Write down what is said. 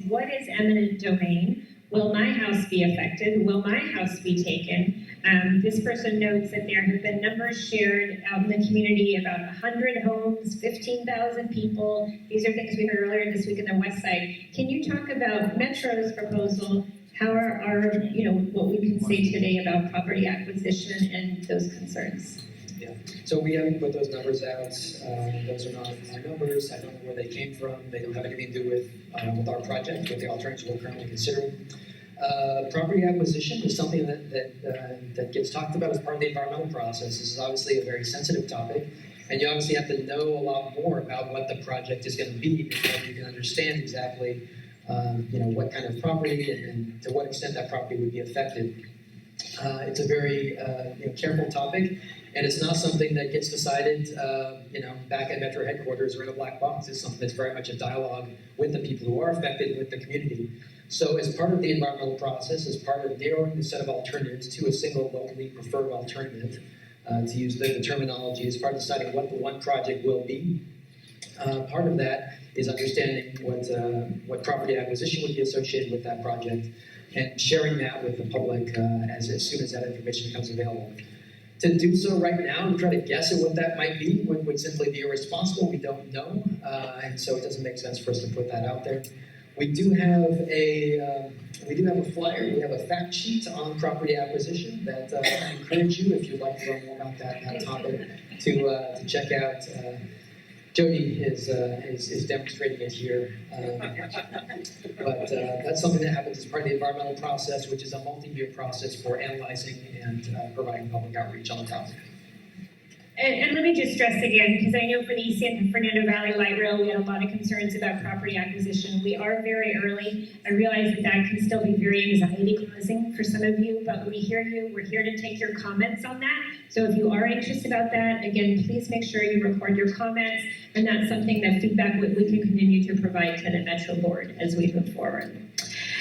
what is eminent domain? Will my house be affected? Will my house be taken? This person notes that there have been numbers shared out in the community about 100 homes, 15,000 people. These are things we heard earlier this week in the West Side. Can you talk about Metro's proposal? How are what we can say today about property acquisition and those concerns? Yeah, so we haven't put those numbers out. Those are not our numbers. I don't know where they came from. They don't have anything to do with our project, with the alternatives we're currently considering. Property acquisition is something that gets talked about as part of the environmental process. This is obviously a very sensitive topic, and you obviously have to know a lot more about what the project is going to be before you can understand exactly what kind of property and to what extent that property would be affected. It's a very careful topic, and it's not something that gets decided back at Metro headquarters or in a black box. It's something that's very much a dialogue with the people who are affected, with the community. So as part of the environmental process, as part of narrowing the set of alternatives to a single locally preferred alternative, to use the terminology, as part of deciding what the one project will be, part of that is understanding what property acquisition would be associated with that project and sharing that with the public as soon as that information becomes available. To do so right now and try to guess at what that might be would simply be irresponsible. We don't know, and so it doesn't make sense for us to put that out there. We do have a flyer. We have a fact sheet on property acquisition that I encourage you, if you'd like to learn more about that topic, to check out. Jody is demonstrating it here, but that's something that happens as part of the environmental process, which is a multi-year process for analyzing and providing public outreach on the topic. And let me just stress again, because I know for the East San Fernando Valley Light Rail, we had a lot of concerns about property acquisition. We are very early. I realize that can still be very anxiety-causing for some of you, but we hear you. We're here to take your comments on that. So if you are anxious about that, again, please make sure you record your comments, and that's something that feedback we can continue to provide to the Metro Board as we move forward.